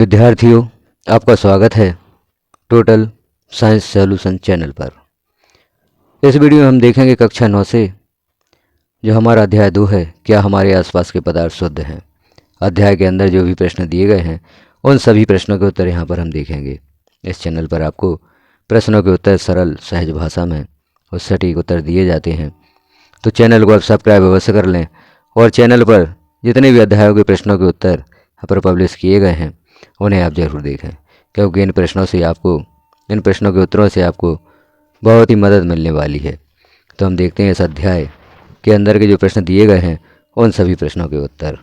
विद्यार्थियों, आपका स्वागत है टोटल साइंस सॉल्यूशन चैनल पर। इस वीडियो में हम देखेंगे कक्षा 9 से जो हमारा अध्याय 2 है, क्या हमारे आसपास के पदार्थ शुद्ध हैं। अध्याय के अंदर जो भी प्रश्न दिए गए हैं उन सभी प्रश्नों के उत्तर यहाँ पर हम देखेंगे। इस चैनल पर आपको प्रश्नों के उत्तर सरल सहज भाषा में और सटीक उत्तर दिए जाते हैं, तो चैनल को आप सब्सक्राइब अवश्य कर लें और चैनल पर जितने भी अध्यायों के प्रश्नों के उत्तर यहाँ पर पब्लिश किए गए हैं उन्हें आप ज़रूर देखें, क्योंकि इन प्रश्नों के उत्तरों से आपको बहुत ही मदद मिलने वाली है। तो हम देखते हैं इस अध्याय के अंदर के जो प्रश्न दिए गए हैं उन सभी प्रश्नों के उत्तर।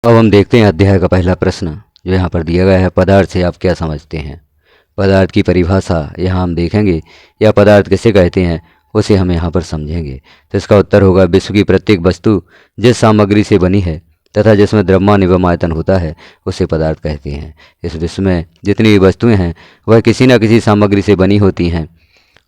अब हम देखते हैं अध्याय का पहला प्रश्न जो यहाँ पर दिया गया है, पदार्थ से आप क्या समझते हैं। पदार्थ की परिभाषा यहाँ हम देखेंगे, या पदार्थ किसे कहते हैं उसे हम यहाँ पर समझेंगे। तो इसका उत्तर होगा, विश्व की प्रत्येक वस्तु जिस सामग्री से बनी है तथा जिसमें द्रव्यमान एवं आयतन होता है उसे पदार्थ कहते हैं। इस विश्व में जितनी भी वस्तुएं हैं वह किसी न किसी सामग्री से बनी होती हैं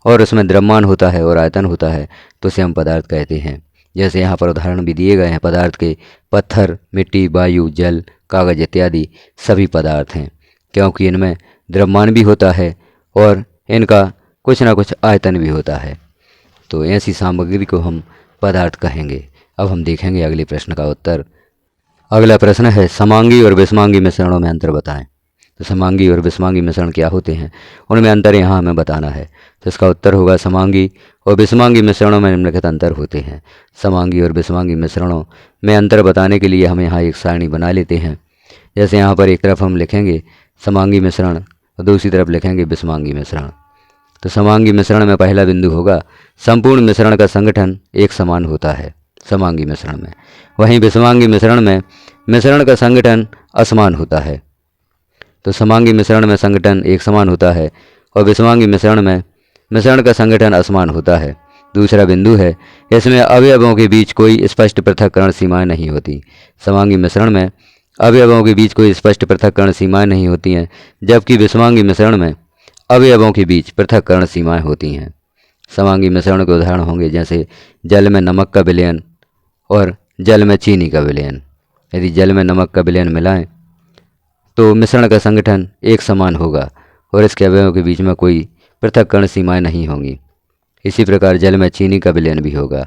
और उसमें द्रव्यमान होता है और आयतन होता है, तो उसे हम पदार्थ कहते हैं। जैसे यहाँ पर उदाहरण भी दिए गए हैं पदार्थ के, पत्थर, मिट्टी, वायु, जल, कागज इत्यादि सभी पदार्थ हैं, क्योंकि इनमें द्रव्यमान भी होता है और इनका कुछ ना कुछ आयतन भी होता है। तो ऐसी सामग्री को हम पदार्थ कहेंगे। अब हम देखेंगे अगले प्रश्न का उत्तर। अगला प्रश्न है, समांगी और विषमांगी मिश्रणों में अंतर बताएं। तो समांगी और विषमांगी मिश्रण क्या होते हैं, उनमें अंतर यहाँ हमें बताना है। तो इसका उत्तर होगा, समांगी और विषमांगी मिश्रणों में निम्नलिखित अंतर होते हैं। समांगी और विषमांगी मिश्रणों में अंतर बताने के लिए हम यहाँ एक सारणी बना लेते हैं। जैसे यहाँ पर एक तरफ हम लिखेंगे समांगी मिश्रण और दूसरी तरफ लिखेंगे विषमांगी मिश्रण। तो समांगी मिश्रण में पहला बिंदु होगा, संपूर्ण मिश्रण का संगठन एक समान होता है समांगी मिश्रण में। वहीं विषमांगी मिश्रण में मिश्रण का संगठन असमान होता है। तो समांगी मिश्रण में संगठन एक समान होता है और विषमांगी मिश्रण में मिश्रण का संगठन असमान होता है। दूसरा बिंदु है, इसमें अवयवों के बीच कोई स्पष्ट पृथक्करण सीमाएं नहीं होती। समांगी मिश्रण में अवयवों के बीच कोई स्पष्ट पृथक्करण सीमाएं नहीं होती हैं, जबकि विषमांगी मिश्रण में अवयवों के बीच पृथक्करण सीमाएं होती हैं। समांगी मिश्रण के उदाहरण होंगे जैसे जल में नमक का विलयन और जल में चीनी का विलयन। यदि जल में नमक का विलयन मिलाएं तो मिश्रण का संगठन एक समान होगा और इसके अवयवों के बीच में कोई पृथक्करण सीमाएं नहीं होंगी। इसी प्रकार जल में चीनी का विलयन भी होगा।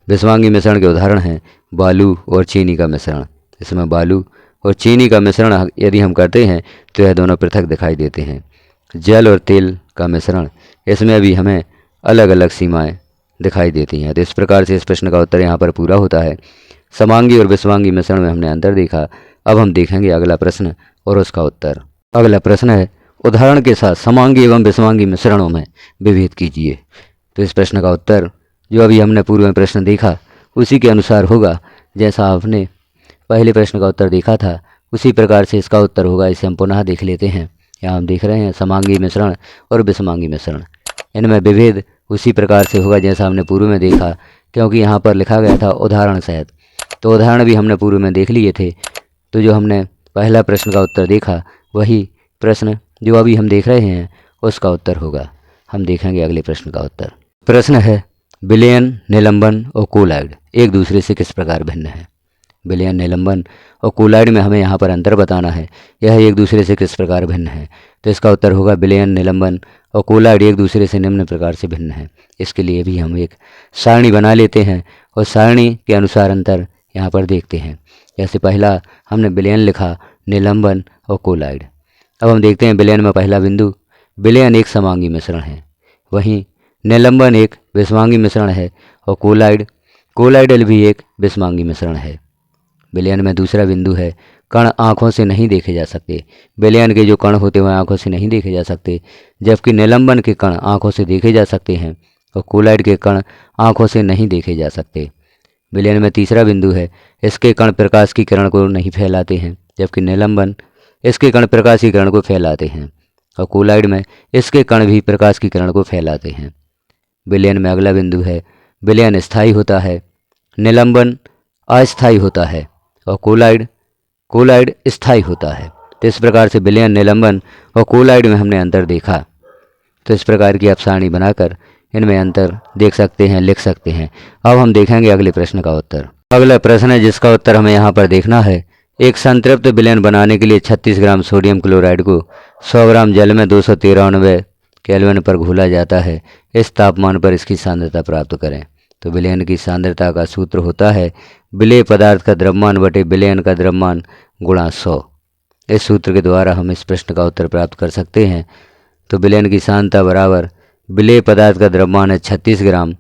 विषमांगी मिश्रण के उदाहरण हैं बालू और चीनी का मिश्रण। इसमें बालू और चीनी का मिश्रण यदि हम करते हैं तो यह दोनों पृथक दिखाई देते हैं। जल और तेल का मिश्रण, इसमें भी हमें अलग अलग सीमाएं दिखाई देती हैं। तो इस प्रकार से इस प्रश्न का उत्तर यहाँ पर पूरा होता है। समांगी और विषमांगी मिश्रण में हमने अंतर देखा। अब हम देखेंगे अगला प्रश्न और उसका उत्तर। अगला प्रश्न है, उदाहरण के साथ समांगी एवं विषमांगी मिश्रणों में विभेद कीजिए। तो इस प्रश्न का उत्तर जो अभी हमने पूर्व में प्रश्न देखा उसी के अनुसार होगा। जैसा आपने पहले प्रश्न का उत्तर देखा था उसी प्रकार से इसका उत्तर होगा। इसे हम पुनः देख लेते हैं। यहाँ हम देख रहे हैं समांगी मिश्रण और विषमांगी मिश्रण, इनमें विभेद उसी प्रकार से होगा जैसा हमने पूर्व में देखा, क्योंकि यहाँ पर लिखा गया था उदाहरण सहित। तो उदाहरण भी हमने पूर्व में देख लिए थे। तो जो हमने पहला प्रश्न का उत्तर देखा वही प्रश्न जो अभी हम देख रहे हैं उसका उत्तर होगा। हम देखेंगे अगले प्रश्न का उत्तर। प्रश्न है, विलयन, निलंबन और कोलाइड एक दूसरे से किस प्रकार भिन्न है। विलयन, निलंबन और कोलाइड में हमें यहाँ पर अंतर बताना है, यह एक दूसरे से किस प्रकार भिन्न है। तो इसका उत्तर होगा, विलयन, निलंबन और कोलाइड एक दूसरे से निम्न प्रकार से भिन्न है। इसके लिए भी हम एक सारणी बना लेते हैं और सारणी के अनुसार अंतर यहाँ पर देखते हैं। जैसे पहला हमने विलयन लिखा, निलंबन और कोलाइड। अब हम देखते हैं विलयन में पहला बिंदु, विलयन एक समांगी मिश्रण है, वहीं निलंबन एक विषमांगी मिश्रण है और कोलाइडल भी एक विषमांगी मिश्रण है। विलयन में दूसरा बिंदु है, कण आँखों से नहीं देखे जा सकते। विलयन के जो कण होते हैं वह आँखों से नहीं देखे जा सकते, जबकि निलंबन के कण आँखों से देखे जा सकते हैं और कोलाइड के कण आँखों से नहीं देखे जा सकते। विलयन में तीसरा बिंदु है, इसके कण प्रकाश की किरण को नहीं फैलाते हैं, जबकि निलंबन इसके कण प्रकाश की किरण को फैलाते हैं और कोलाइड में इसके कण भी प्रकाश की किरण को फैलाते हैं। विलयन में अगला बिंदु है, विलयन स्थायी होता है, निलंबन अस्थायी होता है और कोलाइड स्थायी होता है। तो इस प्रकार से विलयन, निलंबन और कोलाइड में हमने अंतर देखा। तो इस प्रकार की आप सारणी बनाकर इनमें अंतर देख सकते हैं, लिख सकते हैं। अब हम देखेंगे अगले प्रश्न का उत्तर। अगला प्रश्न है जिसका उत्तर हमें यहाँ पर देखना है। एक संतृप्त विलयन बनाने के लिए 36 ग्राम सोडियम क्लोराइड को 100 ग्राम जल में 293 केल्विन पर घोला जाता है। इस तापमान पर इसकी सांद्रता प्राप्त करें। तो विलयन की सांद्रता का सूत्र होता है विलेय पदार्थ का द्रव्यमान बटे विलयन का द्रव्यमान गुणा 100। इस सूत्र के द्वारा हम इस प्रश्न का उत्तर प्राप्त कर सकते हैं। तो विलयन की सांद्रता बराबर विलेय पदार्थ का द्रव्यमान है 36 ग्राम,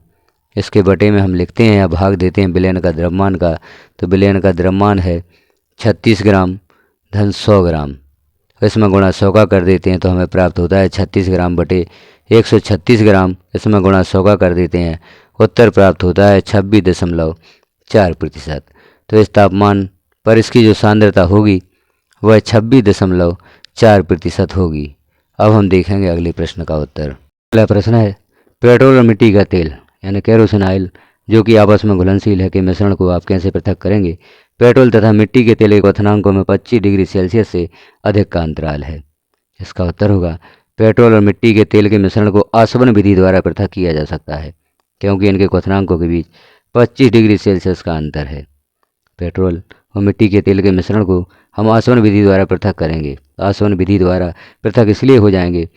इसके बटे में हम लिखते हैं या भाग देते हैं विलयन का द्रव्यमान का। तो विलयन का द्रव्यमान है 36 ग्राम धन 100 ग्राम, इसमें गुणा 100 का कर देते हैं तो हमें प्राप्त होता है 36 ग्राम बटे 136 ग्राम, इसमें गुणा 100 का कर देते हैं, उत्तर प्राप्त होता है 26.4%। तो इस तापमान पर इसकी जो सांद्रता होगी वह 26.4% होगी। अब हम देखेंगे अगले प्रश्न का उत्तर। अगला प्रश्न है पेट्रोल और मिट्टी का तेल यानी केरोसिन ऑयल जो कि आपस में घुलनशील है के मिश्रण को आप कैसे पृथक करेंगे। पेट्रोल तथा मिट्टी के तेल के क्वथनांकों में 25 डिग्री सेल्सियस से अधिक का अंतराल है। इसका उत्तर होगा पेट्रोल और मिट्टी के तेल के मिश्रण को आसवन विधि द्वारा पृथक किया जा सकता है क्योंकि इनके क्वथनांकों के बीच 25 डिग्री सेल्सियस का अंतर है। पेट्रोल और मिट्टी के तेल के मिश्रण को हम आसवन विधि द्वारा पृथक करेंगे। आसवन विधि द्वारा पृथक इसलिए हो जाएंगे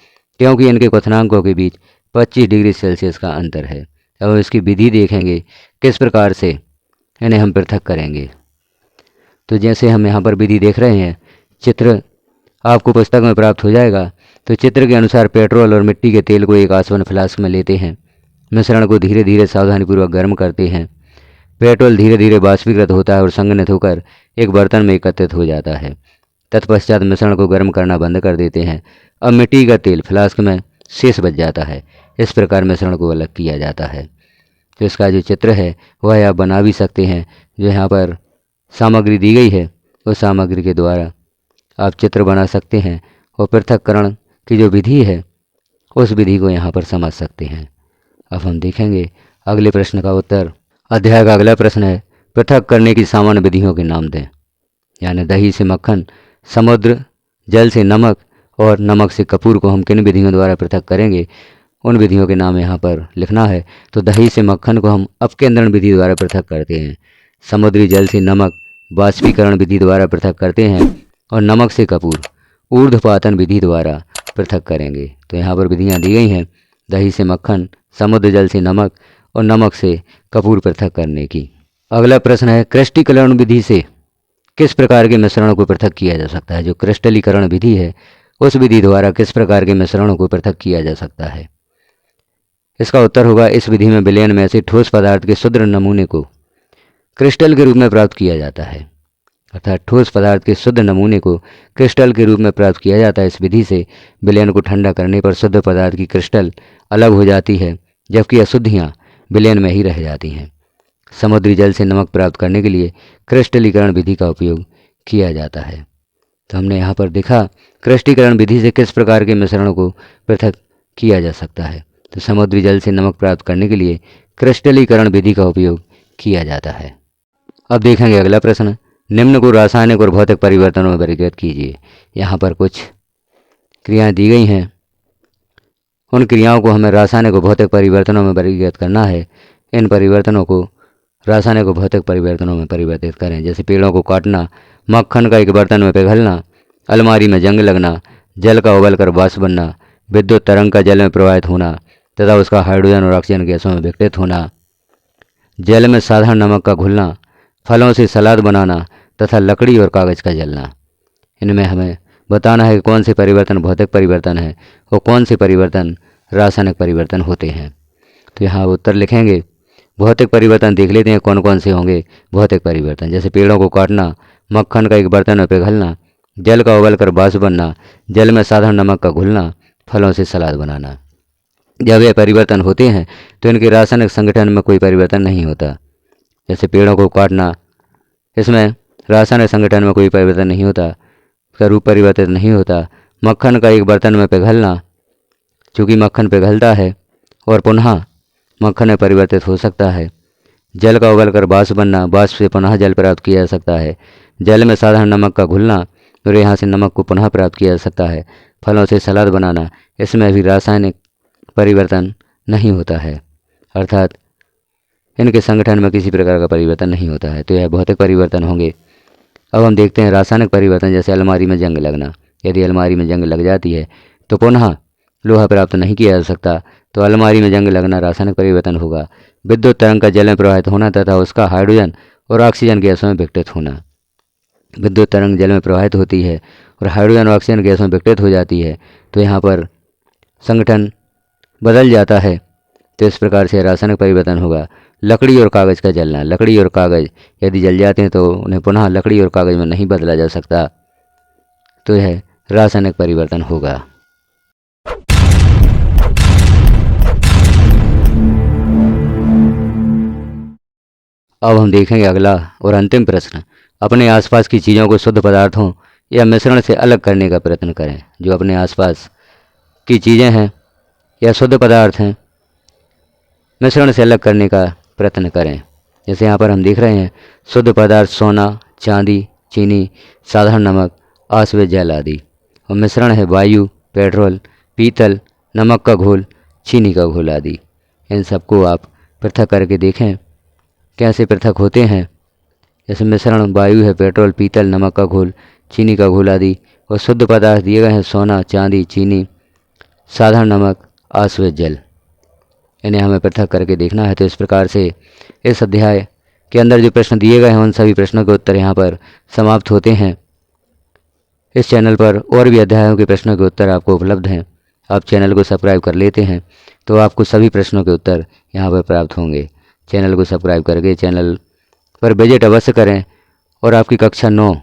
क्योंकि इनके क्वथनांकों के बीच 25 डिग्री सेल्सियस का अंतर है। अब इसकी विधि देखेंगे किस प्रकार से इन्हें हम पृथक करेंगे। तो जैसे हम यहाँ पर विधि देख रहे हैं, चित्र आपको पुस्तक में प्राप्त हो जाएगा। तो चित्र के अनुसार पेट्रोल और मिट्टी के तेल को एक आसवन फ्लास्क में लेते हैं, मिश्रण को धीरे धीरे सावधानीपूर्वक गर्म करते हैं। पेट्रोल धीरे धीरे बाष्पीकृत होता है और संघनित होकर एक बर्तन में एकत्रित हो जाता है। तत्पश्चात मिश्रण को गर्म करना बंद कर देते हैं। अब मिट्टी का तेल फ्लास्क में शेष बच जाता है। इस प्रकार मिश्रण को अलग किया जाता है। तो इसका जो चित्र है वह आप बना भी सकते हैं। जो यहाँ पर सामग्री दी गई है उस सामग्री के द्वारा आप चित्र बना सकते हैं और पृथक्करण की जो विधि है उस विधि को यहाँ पर समझ सकते हैं। अब हम देखेंगे अगले प्रश्न का उत्तर। अध्याय का अगला प्रश्न है पृथक करने की सामान्य विधियों के नाम दें। यानी दही से मक्खन, समुद्र जल से नमक और नमक से कपूर को हम किन विधियों द्वारा पृथक करेंगे, उन विधियों के नाम यहाँ पर लिखना है। तो दही से मक्खन को हम अपकेंद्रण विधि द्वारा पृथक करते हैं। समुद्री जल से नमक बाष्पीकरण विधि द्वारा पृथक करते हैं और नमक से कपूर ऊर्ध्वपातन विधि द्वारा पृथक करेंगे। तो यहाँ पर विधियाँ दी गई हैं दही से मक्खन, समुद्र जल से नमक और नमक से कपूर पृथक करने की। अगला प्रश्न है क्रिस्टलीकरण विधि से किस प्रकार के मिश्रणों को पृथक किया जा सकता है। जो क्रिस्टलीकरण विधि है उस विधि द्वारा किस प्रकार के मिश्रणों को पृथक किया जा सकता है। इसका उत्तर होगा इस विधि में विलयन में से ठोस पदार्थ के शुद्ध नमूने को क्रिस्टल के रूप में प्राप्त किया जाता है। अर्थात ठोस पदार्थ के शुद्ध नमूने को क्रिस्टल के रूप में प्राप्त किया जाता है। इस विधि से विलयन को ठंडा करने पर शुद्ध पदार्थ की क्रिस्टल अलग हो जाती है जबकि अशुद्धियाँ विलयन में ही रह जाती हैं। समुद्री जल से नमक प्राप्त करने के लिए क्रिस्टलीकरण विधि का उपयोग किया जाता है। तो हमने यहाँ पर देखा क्रिस्टलीकरण विधि से किस प्रकार के मिश्रणों को पृथक किया जा सकता है। तो समुद्री जल से नमक प्राप्त करने के लिए क्रिस्टलीकरण विधि का उपयोग किया जाता है। अब देखेंगे अगला प्रश्न। निम्न को रासायनिक और भौतिक परिवर्तनों में वर्गीकृत कीजिए। यहाँ पर कुछ क्रियाएं दी गई हैं, उन क्रियाओं को हमें रासायनिक और भौतिक परिवर्तनों में वर्गीकृत करना है। इन परिवर्तनों को रासायनिक और भौतिक परिवर्तनों में परिवर्तित करें। जैसे पेड़ों को काटना, मक्खन का एक बर्तन में पिघलना, अलमारी में जंग लगना, जल का उबलकर वाष्प बनना, विद्युत तरंग का जल में प्रवाहित होना तथा उसका हाइड्रोजन और ऑक्सीजन गैसों में विघटित होना, जल में साधारण नमक का घुलना, फलों से सलाद बनाना तथा लकड़ी और कागज का जलना। इनमें हमें बताना है कि कौन से परिवर्तन भौतिक परिवर्तन है और कौन से परिवर्तन रासायनिक परिवर्तन होते हैं। तो यहाँ उत्तर लिखेंगे। भौतिक परिवर्तन देख लेते हैं कौन कौन से होंगे भौतिक परिवर्तन। जैसे पेड़ों को काटना, मक्खन का एक बर्तन में पिघलना, जल का उबलकर वाष्प बनना, जल में साधारण नमक का घुलना, फलों से सलाद बनाना। जब ये परिवर्तन होते हैं तो इनके रासायनिक संगठन में कोई परिवर्तन नहीं होता। जैसे पेड़ों को काटना, इसमें रासायनिक संगठन में कोई परिवर्तन नहीं होता, इसका रूप परिवर्तित नहीं होता। मक्खन का एक बर्तन में पिघलना, चूँकि मक्खन पिघलता है और पुनः मक्खन में परिवर्तित हो सकता है। जल का उबलकर वाष्प बनना, वाष्प से पुनः जल प्राप्त किया जा सकता है। जल में साधारण नमक का घुलना और यहाँ से नमक को पुनः प्राप्त किया जा सकता है। फलों से सलाद बनाना, इसमें भी रासायनिक परिवर्तन नहीं होता है, अर्थात इनके संगठन में किसी प्रकार का परिवर्तन नहीं होता है। तो यह भौतिक परिवर्तन होंगे। अब हम देखते हैं रासायनिक परिवर्तन, जैसे अलमारी में जंग लगना। यदि अलमारी में जंग लग जाती है तो पुनः लोहा प्राप्त नहीं किया जा सकता, तो अलमारी में जंग लगना रासायनिक परिवर्तन होगा। विद्युत तरंग का जल में प्रवाहित होना तथा उसका हाइड्रोजन और ऑक्सीजन गैसों में विघटित होना। विद्युत तरंग जल में प्रवाहित होती है और हाइड्रोजन और ऑक्सीजन गैसों में विघटित हो जाती है, तो यहाँ पर संगठन बदल जाता है। तो इस प्रकार से रासायनिक परिवर्तन होगा। लकड़ी और कागज़ का जलना। लकड़ी और कागज़ यदि जल जाते हैं तो उन्हें पुनः लकड़ी और कागज़ में नहीं बदला जा सकता, तो यह रासायनिक परिवर्तन होगा। अब हम देखेंगे अगला और अंतिम प्रश्न। अपने आसपास की चीज़ों को शुद्ध पदार्थों या मिश्रण से अलग करने का प्रयत्न करें। जो अपने आसपास की चीज़ें हैं या शुद्ध पदार्थ हैं, मिश्रण से अलग करने का प्रयत्न करें। जैसे यहाँ पर हम देख रहे हैं शुद्ध पदार्थ सोना, चांदी, चीनी, साधारण नमक, आसवे जल आदि। और मिश्रण है वायु, पेट्रोल, पीतल, नमक का घोल, चीनी का घोल आदि। इन सबको आप पृथक करके देखें कैसे पृथक होते हैं। जैसे मिश्रण वायु है, पेट्रोल, पीतल, नमक का घोल, चीनी का घोल आदि। और शुद्ध पदार्थ दिए गए हैं सोना, चांदी, चीनी, साधारण नमक, आसवे जल। इन्हें हमें पृथक करके देखना है। तो इस प्रकार से इस अध्याय के अंदर जो प्रश्न दिए गए हैं उन सभी प्रश्नों के उत्तर यहाँ पर समाप्त होते हैं। इस चैनल पर और भी अध्यायों के प्रश्नों के उत्तर आपको उपलब्ध हैं। आप चैनल को सब्सक्राइब कर लेते हैं तो आपको सभी प्रश्नों के उत्तर यहाँ पर प्राप्त होंगे। चैनल को सब्सक्राइब करके चैनल पर विजिट अवश्य करें और आपकी कक्षा 9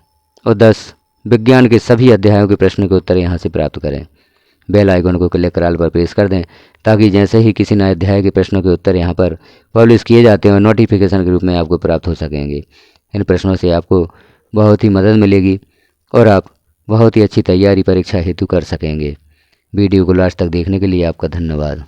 और 10 विज्ञान के सभी अध्यायों के प्रश्नों के उत्तर यहाँ से प्राप्त करें। बेल आइकन को क्लिक कर ऑल पर प्रेस कर दें ताकि जैसे ही किसी नए अध्याय के प्रश्नों के उत्तर यहाँ पर पब्लिश किए जाते हैं और नोटिफिकेशन के रूप में आपको प्राप्त हो सकेंगे। इन प्रश्नों से आपको बहुत ही मदद मिलेगी और आप बहुत ही अच्छी तैयारी परीक्षा हेतु कर सकेंगे। वीडियो को लास्ट तक देखने के लिए आपका धन्यवाद।